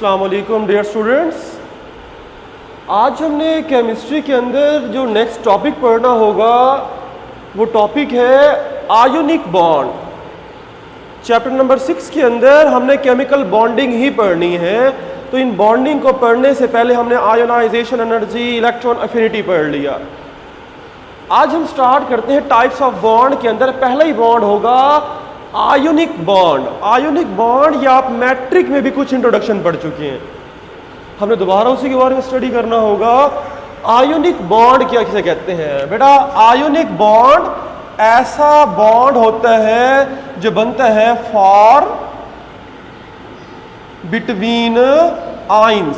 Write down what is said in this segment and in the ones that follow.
अस्सलाम वालेकुम dear students. आज हमने केमिस्ट्री के अंदर जो नेक्स्ट टॉपिक पढ़ना होगा वो टॉपिक है आयोनिक बॉन्ड। चैप्टर नंबर 6 के अंदर हमने केमिकल बॉन्डिंग ही पढ़नी है, तो इन बॉन्डिंग को पढ़ने से पहले हमने आयोनाइजेशन एनर्जी, इलेक्ट्रॉन एफिनिटी पढ़ लिया। आज हम स्टार्ट करते हैं टाइप्स ऑफ बॉन्ड के अंदर। पहला ही बॉन्ड होगा आयोनिक बॉन्ड। आयोनिक बॉन्ड या आप मैट्रिक में भी कुछ इंट्रोडक्शन पढ़ चुके हैं, हमने दोबारा उसी के बारे में स्टडी करना होगा। आयोनिक बॉन्ड क्या किसे कहते हैं बेटा? आयोनिक बॉन्ड ऐसा बॉन्ड होता है जो बनता है फॉर बिटवीन आइंस।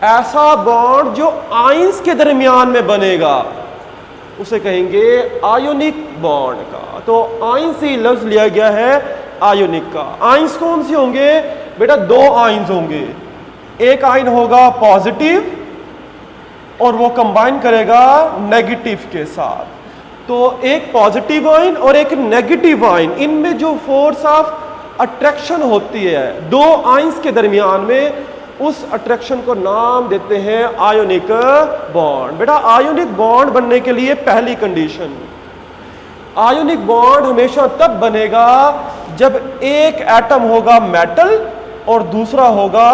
ऐसा बॉन्ड जो आइंस के दरमियान में बनेगा उसे कहेंगे आयोनिक बॉन्ड का। तो आइंस से लफ्ज लिया गया है आयोनिक का। आइंस कौन से होंगे बेटा? दो आइंस होंगे। एक आयन होगा पॉजिटिव और वो कंबाइन करेगा नेगेटिव के साथ। तो एक पॉजिटिव आयन और एक नेगेटिव आयन, इनमें जो फोर्स ऑफ अट्रैक्शन होती है दो आइंस के दरमियान में, उस अट्रैक्शन को नाम देते हैं आयोनिक बॉन्ड। बेटा आयोनिक बॉन्ड बनने के लिए पहली कंडीशन, आयोनिक बॉन्ड हमेशा तब बनेगा जब एक एटम होगा मेटल और दूसरा होगा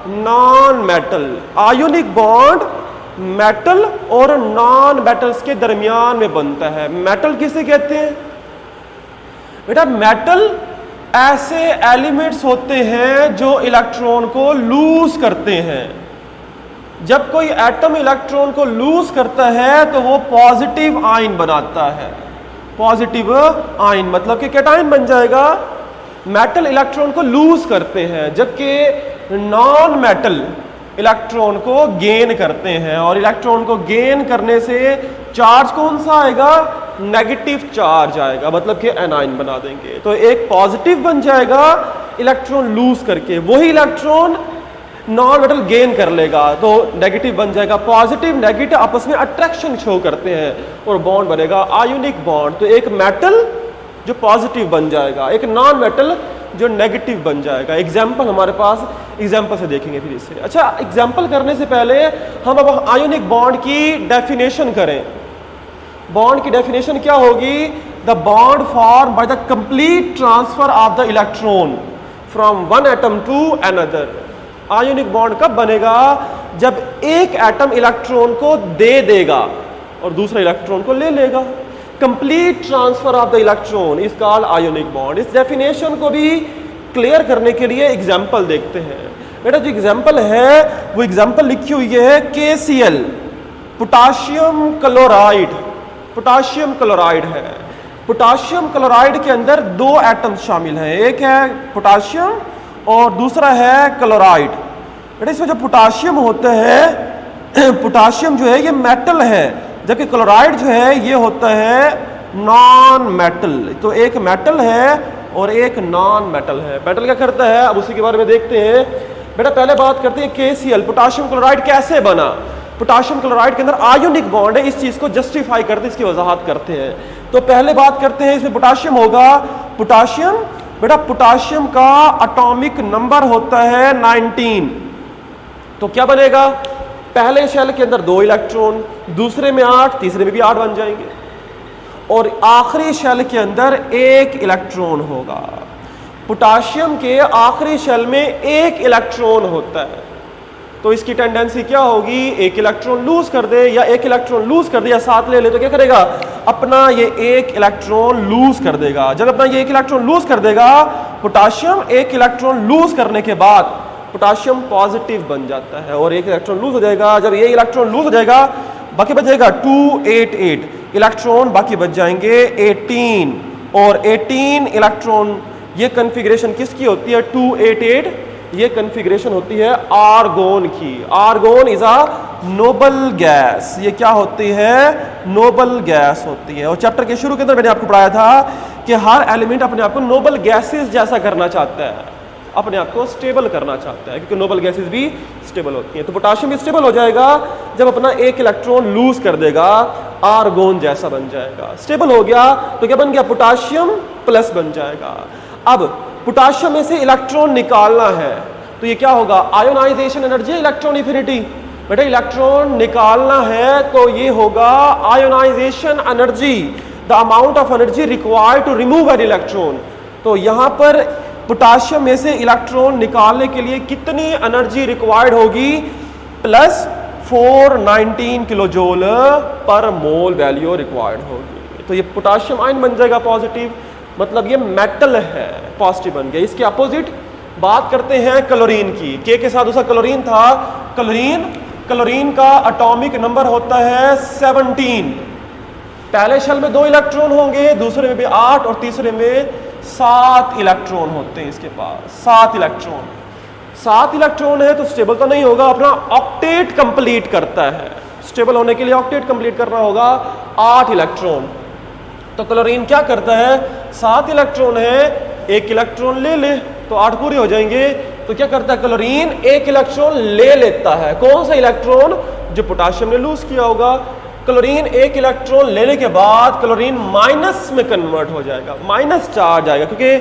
non metal. Ionic bond metal और नॉन मेटल्स के दरमियान में बनता है। मेटल किसे कहते हैं बेटा? मेटल ऐसे एलिमेंट्स होते हैं जो इलेक्ट्रॉन को लूज करते हैं। जब कोई एटम इलेक्ट्रॉन को लूज करता है तो वो पॉजिटिव आयन बनाता है। पॉजिटिव आयन मतलब कि कैटायन बन जाएगा। मेटल इलेक्ट्रॉन को लूज करते हैं, जबकि नॉन मेटल इलेक्ट्रॉन को गेन करते हैं। और इलेक्ट्रॉन को गेन करने से चार्ज कौन सा आएगा? नेगेटिव चार्ज आएगा, मतलब कि एनायन बना देंगे। तो एक पॉजिटिव बन जाएगा इलेक्ट्रॉन लूज करके, वही इलेक्ट्रॉन नॉन मेटल गेन कर लेगा तो नेगेटिव बन जाएगा। पॉजिटिव नेगेटिव आपस में अट्रैक्शन शो करते हैं और बॉन्ड बनेगा आयोनिक बॉन्ड। तो एक मेटल जो पॉजिटिव बन जाएगा, एक नॉन मेटल जो नेगेटिव बन जाएगा। एग्जाम्पल हमारे पास, एग्जाम्पल से देखेंगे फिर इससे। अच्छा, एग्जाम्पल करने से पहले हम अब आयोनिक बॉन्ड की डेफिनेशन करें। बॉन्ड की डेफिनेशन क्या होगी? The bond form by the complete transfer of the electron from one atom to another. Ionic bond कब बनेगा? जब एक एटम इलेक्ट्रॉन को दे देगा और दूसरा इलेक्ट्रॉन को ले लेगा। Complete transfer of the electron is called ionic bond. इस डेफिनेशन को भी क्लियर करने के लिए एग्जाम्पल देखते हैं। बेटा जो एग्जाम्पल है वो एग्जाम्पल लिखी हुई है KCl, potassium chloride. Potassium chloride है। पोटाशियम क्लोराइड के अंदर दो एटम्स शामिल हैं, एक है पोटाशियम और दूसरा है क्लोराइड। बेटा इसमें जो पोटाशियम होता है, पोटाशियम जो है ये मेटल है, जबकि क्लोराइड जो है ये होता है नॉन मेटल। तो एक मेटल है और एक नॉन मेटल है। मेटल क्या करता है अब उसी के बारे में देखते हैं। बेटा पहले बात करते हैं KCl, पोटाशियम क्लोराइड कैसे बना। पोटाशियम क्लोराइड के अंदर आयोनिक बॉन्ड है, इस चीज को जस्टिफाई करते हैं, इसकी वजाहत करते हैं। तो पहले बात करते हैं, इसमें पोटाशियम होगा। पोटाशियम बेटा पोटाशियम का एटॉमिक नंबर होता है 19। तो क्या बनेगा? पहले शेल के अंदर 2 इलेक्ट्रॉन, दूसरे में 8, तीसरे में भी 8 बन जाएंगे और आखिरी शेल के अंदर 1 इलेक्ट्रॉन होगा। पोटाशियम के आखिरी शेल में 1 इलेक्ट्रॉन होता है, तो इसकी टेंडेंसी क्या होगी? 1 इलेक्ट्रॉन लूज कर दे, या 1 इलेक्ट्रॉन लूज कर दे या साथ ले ले तो क्या करेगा? अपना ये 1 इलेक्ट्रॉन लूज कर देगा। जब अपना ये 1 इलेक्ट्रॉन लूज कर देगा पोटाशियम, 1 इलेक्ट्रॉन लूज करने के बाद पोटाशियम पॉजिटिव बन जाता है और 1 इलेक्ट्रॉन लूज हो जाएगा। जब ये इलेक्ट्रॉन लूज हो जाएगा बाकी बच जाएगा 288 इलेक्ट्रॉन, बाकी बच जाएंगे 18 और 18 इलेक्ट्रॉन। ये कन्फिग्रेशन किसकी होती है? 288 ये कन्फिग्रेशन होती है आर्गोन की। Argon is a noble gas. ये क्या होती है? नोबल गैस होती है। और चैप्टर के शुरू के अंदर मैंने आपको पढ़ाया था कि हर एलिमेंट अपने आप को नोबल गैसेस जैसा करना चाहता है, अपने आप को स्टेबल करना चाहता है, क्योंकि नोबल गैसेस भी स्टेबल होती हैं। तो पोटाशियम भी स्टेबल हो जाएगा जब अपना 1 इलेक्ट्रॉन लूज कर देगा, आर्गोन जैसा बन जाएगा। स्टेबल हो गया तो क्या बन गया? पोटाशियम प्लस बन जाएगा। अब पोटाशियम में से इलेक्ट्रॉन निकालना है, तो ये क्या होगा, आयोनाइजेशन एनर्जी, इलेक्ट्रॉन एफिनिटी। बेटा इलेक्ट्रॉन निकालना है तो ये होगा ionisation energy, the amount of energy required to remove an electron. तो यहां पर पोटाशियम में से इलेक्ट्रॉन निकालने के लिए कितनी एनर्जी रिक्वायर्ड होगी, प्लस 419 किलो जूल पर मोल वैल्यू रिक्वायर्ड होगी। तो ये पोटाशियम आयन बन जाएगा पॉजिटिव, मतलब ये मेटल है, पॉजिटिव बन गया। इसके अपोजिट बात करते हैं क्लोरीन की, के साथ दूसरा क्लोरीन था। क्लोरीन का एटॉमिक नंबर होता है 17। पहले शेल में 2 इलेक्ट्रॉन होंगे, दूसरे में भी 8 और तीसरे में 7 इलेक्ट्रॉन होते हैं इसके पास। 7 इलेक्ट्रॉन है तो स्टेबल तो नहीं होगा, अपना ऑक्टेट कंप्लीट करता है। स्टेबल होने के लिए ऑक्टेट कंप्लीट करना होगा 8 इलेक्ट्रॉन। तो क्लोरीन क्या करता है, 7 इलेक्ट्रॉन है, 1 इलेक्ट्रॉन ले ले तो 8 पूरे हो जाएंगे। तो क्या करता है क्लोरीन, 1 इलेक्ट्रॉन ले लेता है। कौन सा इलेक्ट्रॉन, जो पोटाशियम ने लूज किया होगा। क्लोरीन 1 इलेक्ट्रॉन लेने के बाद क्लोरीन माइनस में कन्वर्ट हो जाएगा, माइनस चार्ज आएगा, क्योंकि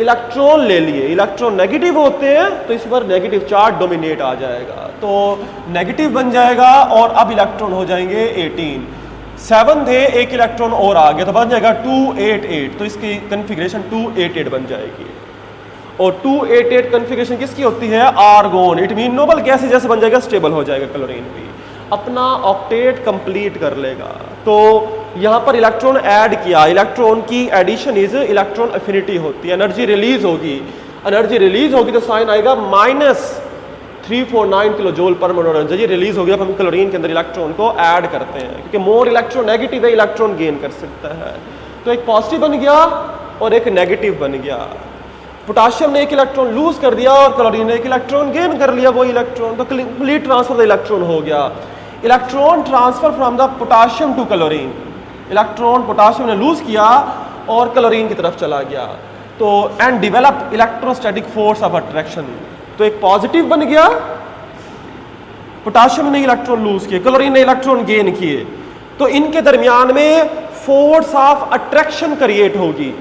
इलेक्ट्रॉन ले लिए। इलेक्ट्रॉन नेगेटिव होते हैं तो इस पर नेगेटिव चार्ज डोमिनेट आ जाएगा, तो नेगेटिव बन जाएगा और अब इलेक्ट्रॉन हो जाएंगे 18। 7 थे, 1 इलेक्ट्रॉन और आ गया तो बन जाएगा 288। तो इसकी कन्फिग्रेशन 288 बन जाएगी। और 288 कन्फिग्रेशन किसकी होती है, argon. It mean noble gas जैसे बन जाएगा, स्टेबल हो जाएगा क्लोरीन भी, अपना ऑक्टेट कंप्लीट कर लेगा। तो यहां पर इलेक्ट्रॉन ऐड किया, इलेक्ट्रॉन की एडिशन इज इलेक्ट्रॉन एफिनिटी होती है। एनर्जी रिलीज होगी, तो साइन आएगा -349 किलो जूल पर मोल एनर्जी रिलीज होगी। अब हम क्लोरीन के अंदर इलेक्ट्रॉन को ऐड करते हैं, क्योंकि मोर इलेक्ट्रॉन नेगेटिव है, इलेक्ट्रॉन गेन कर सकता है। तो एक पॉजिटिव बन गया और एक नेगेटिव बन गया। पोटाशियम ने 1 इलेक्ट्रॉन लूज कर दिया और क्लोरीन ने 1 इलेक्ट्रॉन गेन कर लिया, वो इलेक्ट्रॉन। तो कंप्लीट ट्रांसफर द इलेक्ट्रॉन हो गया। Electron transfer from the potassium to chlorine, electron potassium ने लूज किया और क्लोरीन की तरफ चला गया। तो and develop electrostatic force of attraction. तो एक पॉजिटिव बन गया, पोटाशियम ने इलेक्ट्रॉन लूज किए, क्लोरीन ने इलेक्ट्रॉन गेन किए, तो इनके दरमियान में फोर्स ऑफ अट्रैक्शन क्रिएट होगी।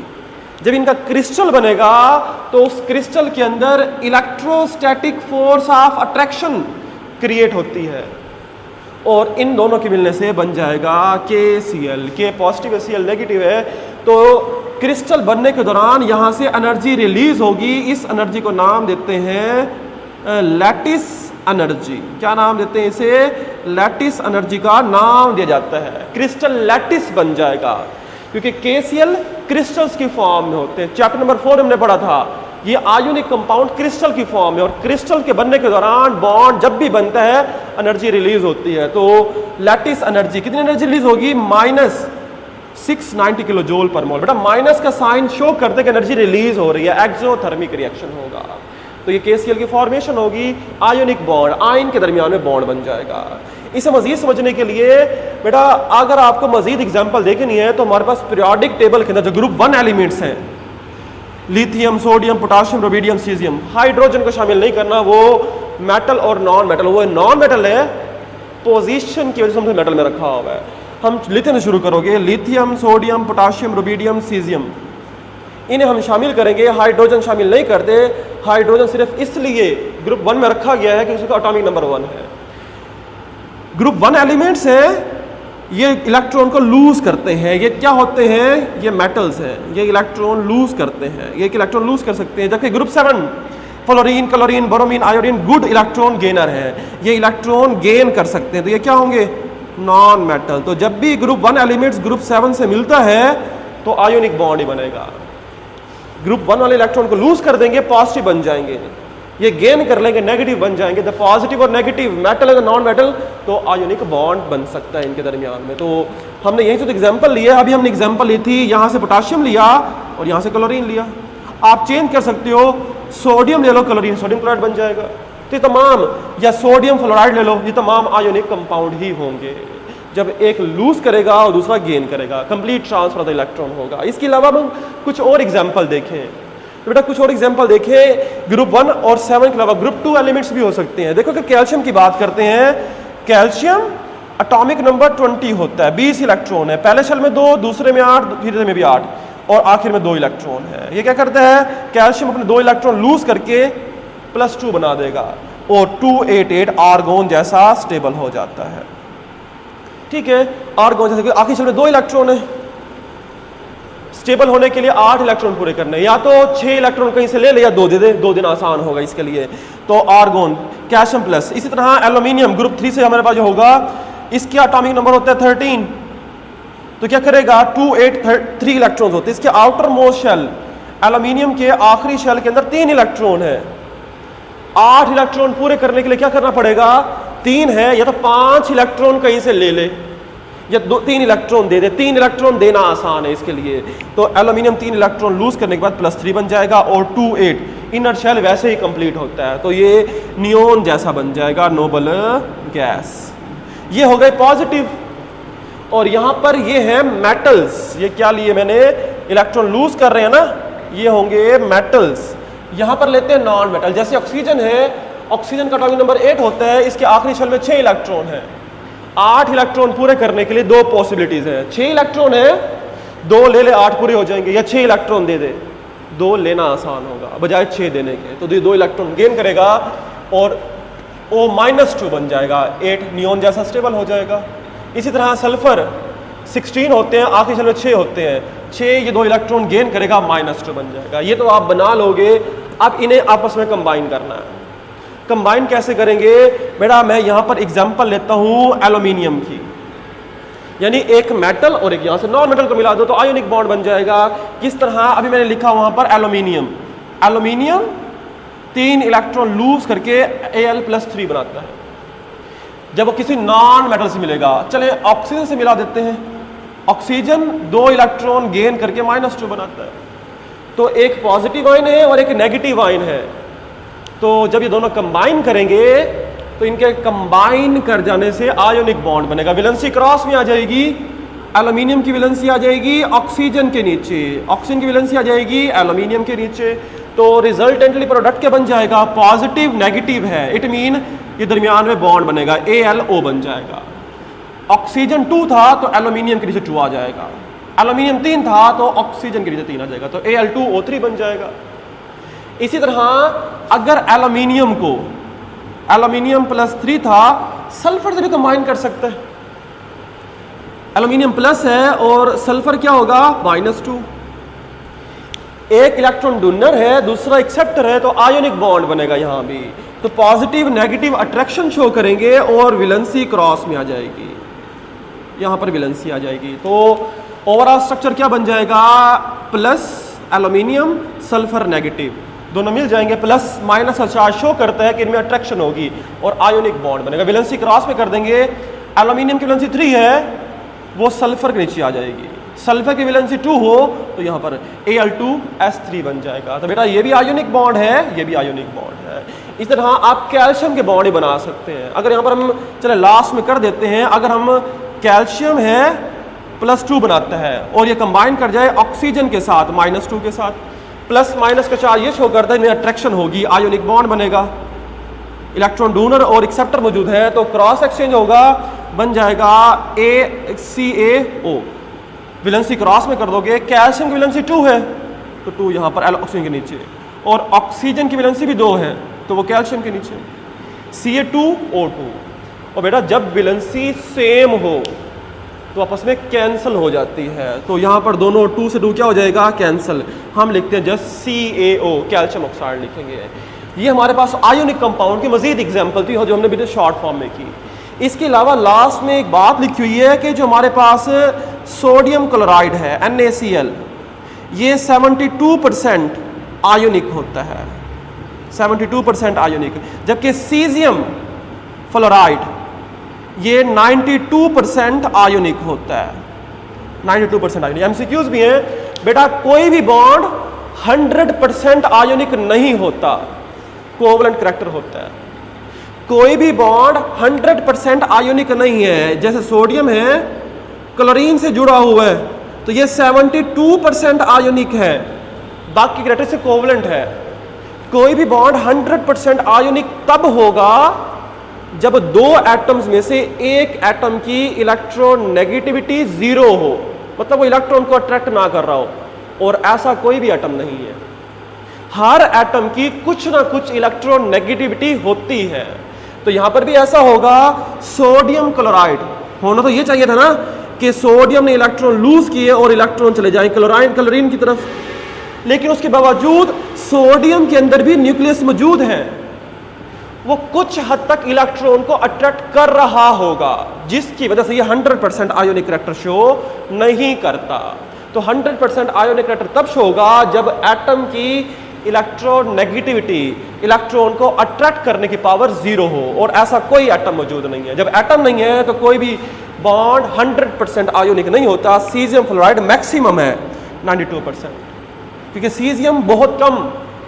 जब इनका क्रिस्टल बनेगा तो उस क्रिस्टल के अंदर electrostatic force of attraction create होती है और इन दोनों के मिलने से बन जाएगा KCl। के पॉजिटिव है, Cl नेगेटिव है। तो क्रिस्टल बनने के दौरान यहां से एनर्जी रिलीज होगी। इस एनर्जी को नाम देते हैं लैटिस एनर्जी। क्या नाम देते हैं इसे, लैटिस एनर्जी का नाम दिया जाता है। क्रिस्टल लैटिस बन जाएगा क्योंकि KCl क्रिस्टल्स की फॉर्म में होते हैं। चैप्टर नंबर 4 हमने पढ़ा था, ये आयोनिक कंपाउंड क्रिस्टल की फॉर्म में, और क्रिस्टल के बनने के दौरान बॉन्ड जब भी बनता है एनर्जी रिलीज होती है। तो लैटिस एनर्जी, कितनी एनर्जी रिलीज होगी, -690 किलो जूल पर मोल। बेटा माइनस का साइन शो करते कि एनर्जी रिलीज हो रही है, एक्सोथर्मिक रिएक्शन होगा। तो ये KCl की फॉर्मेशन होगी, आयोनिक बॉन्ड, आयन के दरमियान में बॉन्ड बन जाएगा। इसे मजीद समझने के लिए बेटा अगर आपको मजीद एग्जाम्पल देखनी है तो हमारे पास पीरियोडिक टेबल के अंदर जो ग्रुप 1 एलिमेंट्स हैं, lithium, sodium, potassium, rubidium, caesium, hydrogen को शामिल नहीं करना, वो मेटल और नॉन मेटल, वो नॉन मेटल है, पोजीशन की वजह से हमसे मेटल में रखा हुआ है। हम लिथियम से शुरू करोगे, lithium, sodium, potassium, rubidium, caesium, इन्हें हम शामिल करेंगे, हाइड्रोजन शामिल नहीं करते। हाइड्रोजन सिर्फ इसलिए ग्रुप 1 में रखा गया है कि उसका एटॉमिक नंबर 1 है। ग्रुप 1 एलिमेंट्स है, ये इलेक्ट्रॉन को लूज करते हैं। ये क्या होते हैं, ये मेटल्स हैं, ये इलेक्ट्रॉन लूज करते हैं, ये इलेक्ट्रॉन लूज कर सकते हैं। जबकि group 7 fluorine, chlorine, bromine, iodine good electron gainer है, ये इलेक्ट्रॉन गेन कर सकते हैं। तो ये क्या होंगे, नॉन मेटल। तो जब भी ग्रुप 1 एलिमेंट्स ग्रुप 7 से मिलता है तो आयोनिक बॉन्ड ही बनेगा। ग्रुप 1 वाले इलेक्ट्रॉन को लूज कर देंगे, पॉजिटिव बन जाएंगे, ये गेन कर लेंगे, नेगेटिव बन जाएंगे। द पॉजिटिव और नेगेटिव, मेटल और नॉन मेटल, तो आयोनिक बॉन्ड बन सकता है इनके दरमियान में। तो हमने यहीं से तो एग्जांपल लिया, अभी हमने एग्जांपल ली थी, यहाँ से पोटाशियम लिया और यहाँ से क्लोरीन लिया। आप चेंज कर सकते हो, सोडियम ले लो, क्लोरीन, सोडियम क्लोराइड बन जाएगा। तो तमाम, या सोडियम फ्लोराइड ले लो, ये तमाम आयोनिक कंपाउंड ही होंगे। जब एक लूज करेगा और दूसरा गेन करेगा, complete transfer of the electron होगा। इसके अलावा हम कुछ और एग्जाम्पल देखें, तो बेटा कुछ और एग्जांपल देखें। ग्रुप 1 और 7 के अलावा ग्रुप 2 एलिमेंट्स भी हो सकते हैं। देखो कि कैल्शियम की बात करते हैं, कैल्शियम एटॉमिक नंबर 20 होता है, 20 इलेक्ट्रॉन है, पहले शेल में 2, दूसरे में 8, तीसरे में भी 8, और आखिर में 2 इलेक्ट्रॉन है। ये क्या करता है, कैल्शियम अपने 2 इलेक्ट्रॉन लूज करके +2 बना देगा और 288 आर्गोन जैसा स्टेबल हो जाता है। ठीक है, आर्गोन जैसे आखिर शेल में 2 इलेक्ट्रॉन है, स्टेबल होने के लिए 8 इलेक्ट्रॉन पूरे करने, या तो 6 इलेक्ट्रॉन कहीं से ले ले या 2 दे दे, 2 दिन आसान होगा इसके लिए। तो आर्गोन कैल्शियम प्लस। इसी तरह एल्यूमिनियम ग्रुप 3 से हमारे पास जो होगा, इसके एटॉमिक नंबर होता है 13, तो क्या करेगा 283 इलेक्ट्रॉन होते हैं। इसके आउटर मोस्ट शेल एल्यूमिनियम के आखिरी शेल के अंदर 3 इलेक्ट्रॉन है। 8 इलेक्ट्रॉन पूरे करने के लिए क्या करना पड़ेगा, 3 है, या तो 5 इलेक्ट्रॉन कहीं से ले ले या 3 इलेक्ट्रॉन दे दे। 3 इलेक्ट्रॉन देना आसान है इसके लिए, तो एल्यूमिनियम 3 इलेक्ट्रॉन लूज करने के बाद +3 बन जाएगा और 28 इनर शेल वैसे ही कंप्लीट होता है, तो ये नियोन जैसा बन जाएगा, नोबल गैस। ये हो गए पॉजिटिव। और यहां पर ये है मेटल्स, ये क्या लिए मैंने, इलेक्ट्रॉन लूज कर रहे हैं ना, ये होंगे मेटल्स। यहां पर लेते हैं नॉन मेटल, जैसे ऑक्सीजन है, ऑक्सीजन का एटॉमिक नंबर 8 होता है, इसके आखिरी शेल में 6 इलेक्ट्रॉन है। 8 इलेक्ट्रॉन पूरे करने के लिए 2 पॉसिबिलिटीज है, 6 इलेक्ट्रॉन है, 2 ले ले 8 पूरे हो जाएंगे, या 6 इलेक्ट्रॉन दे दे, 2 लेना आसान होगा बजाय 6 देने के, तो 2 इलेक्ट्रॉन गेन करेगा और O -2 बन जाएगा, 8 नियोन जैसा स्टेबल हो जाएगा। इसी तरह सल्फर 16 होते हैं, आखिरी शेल में 6 होते हैं, 6 ये 2 इलेक्ट्रॉन गेन करेगा, -2 बन जाएगा। ये तो आप बना लोगे, अब इन्हें आपस में कंबाइन करना है। कंबाइन कैसे करेंगे बेटा, मैं यहां पर एग्जांपल लेता हूं एल्यूमिनियम की, यानी एक मेटल और एक यहां से नॉन मेटल को मिला दो तो आयोनिक बॉन्ड बन जाएगा। किस तरह, अभी मैंने लिखा वहां पर एल्यूमिनियम, एल्यूमिनियम 3 इलेक्ट्रॉन लूज करके Al+3 बनाता है। जब वो किसी नॉन मेटल से मिलेगा, चले ऑक्सीजन से मिला देते हैं, ऑक्सीजन 2 इलेक्ट्रॉन गेन करके -2 बनाता है, तो एक पॉजिटिव आयन है और एक नेगेटिव आयन है। तो जब ये दोनों कंबाइन करेंगे तो इनके कंबाइन कर जाने से आयोनिक बॉन्ड बनेगा। वैलेंसी क्रॉस में आ जाएगी, एल्यूमिनियम की वैलेंसी आ जाएगी ऑक्सीजन के नीचे, ऑक्सीजन की वैलेंसी आ जाएगी एल्यूमिनियम के नीचे, तो रिजल्टेंटली प्रोडक्ट क्या बन जाएगा, पॉजिटिव नेगेटिव है, इट मीन ये दरमियान में बॉन्ड बनेगा, ALO बन जाएगा। ऑक्सीजन 2 था तो एल्यूमिनियम के नीचे 2 आ जाएगा, एल्यूमिनियम 3 था तो ऑक्सीजन के नीचे 3 आ जाएगा, तो Al2O3 बन जाएगा। इसी तरह अगर एल्यूमिनियम को, एल्यूमिनियम +3 था, सल्फर से भी कंबाइन कर सकते हैं, एल्यूमिनियम प्लस है और सल्फर क्या होगा, -2। एक इलेक्ट्रॉन डोनर है, दूसरा एक्सेप्टर है, तो आयोनिक बॉन्ड बनेगा यहां भी, तो पॉजिटिव नेगेटिव अट्रैक्शन शो करेंगे और वैलेंसी क्रॉस में आ जाएगी, यहां पर वैलेंसी आ जाएगी। तो ओवरऑल स्ट्रक्चर क्या बन जाएगा, प्लस एल्यूमिनियम सल्फर नेगेटिव दोनों मिल जाएंगे, प्लस माइनस का चार्ज शो करता है कि इनमें अट्रैक्शन होगी और आयोनिक बॉन्ड बनेगा। वैलेंसी क्रॉस में कर देंगे, एल्यूमिनियम की वैलेंसी 3 है, वो सल्फर के नीचे आ जाएगी, सल्फर की वैलेंसी 2 हो तो यहाँ पर Al2S3 बन जाएगा। तो बेटा ये भी आयोनिक बॉन्ड है, ये भी आयोनिक बॉन्ड है। इस तरह आप कैल्शियम के बॉन्ड ही बना सकते हैं। अगर यहाँ पर हम चले लास्ट में कर देते हैं, अगर हम कैल्शियम है +2 बनाता है और ये कंबाइन कर जाए ऑक्सीजन के साथ -2 के साथ, प्लस माइनस का चार्ज ये शो करता है, इनमें अट्रैक्शन होगी, आयोनिक बॉन्ड बनेगा, इलेक्ट्रॉन डोनर और एक्सेप्टर मौजूद है, तो क्रॉस एक्सचेंज होगा, बन जाएगा ACAO। वैलेंसी क्रॉस में कर दोगे, कैल्शियम की वैलेंसी 2 है तो 2 यहाँ पर ऑक्सीजन के नीचे, और ऑक्सीजन की वैलेंसी भी 2 है तो वो कैल्शियम के नीचे, Ca2O2। और बेटा जब वैलेंसी सेम हो तो आपस में कैंसिल हो जाती है, तो यहाँ पर दोनों 2 से 2 क्या हो जाएगा, कैंसिल। हम लिखते हैं जस्ट CaO, कैल्शियम ऑक्साइड लिखेंगे। ये हमारे पास आयोनिक कंपाउंड की मजीद एग्जाम्पल थी जो हमने भी शॉर्ट फॉर्म में की। इसके अलावा लास्ट में एक बात लिखी हुई है कि जो हमारे पास सोडियम क्लोराइड है NaCl, ये 72% आयोनिक होता है, 72% आयोनिक, जबकि सीजियम फ्लोराइड ये 92% आयोनिक होता है, 92% आयोनिक। MCQs भी हैं बेटा, कोई भी बॉन्ड 100% आयोनिक नहीं होता, कोवलेंट करैक्टर होता है। कोई भी बॉन्ड 100% आयोनिक नहीं है, जैसे सोडियम है क्लोरीन से जुड़ा हुआ है तो ये 72% आयोनिक है, बाकी कैरेक्टरिस्टिक कोवलेंट है। कोई भी बॉन्ड 100% आयोनिक तब होगा जब 2 एटम्स में से एक एटम की इलेक्ट्रॉन नेगेटिविटी 0 हो, मतलब वो इलेक्ट्रॉन को अट्रैक्ट ना कर रहा हो, और ऐसा कोई भी एटम नहीं है। हर एटम की कुछ ना कुछ इलेक्ट्रॉन नेगेटिविटी होती है। तो यहां पर भी ऐसा होगा, सोडियम क्लोराइड होना तो ये चाहिए था ना कि सोडियम ने इलेक्ट्रॉन लूज किए और इलेक्ट्रॉन चले जाए क्लोरीन की तरफ, लेकिन उसके बावजूद सोडियम के अंदर भी न्यूक्लियस मौजूद है, वो कुछ हद तक इलेक्ट्रॉन को अट्रैक्ट कर रहा होगा, जिसकी वजह से ये 100% आयोनिक करैक्टर शो नहीं करता। तो 100% आयोनिक करैक्टर तब शो होगा जब एटम की इलेक्ट्रॉन नेगेटिविटी, इलेक्ट्रॉन को अट्रैक्ट करने की पावर 0 हो, और ऐसा कोई एटम मौजूद नहीं है। जब एटम नहीं है तो कोई भी बॉन्ड 100% आयोनिक नहीं होता। सीजियम फ्लोराइड मैक्सिमम है 92%, क्योंकि सीजियम बहुत कम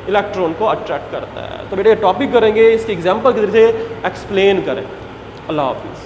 इलेक्ट्रॉन को अट्रैक्ट करता है। तो बेटे टॉपिक करेंगे, इसकी एग्जांपल के जरिए एक्सप्लेन करें। अल्लाह हाफिज़।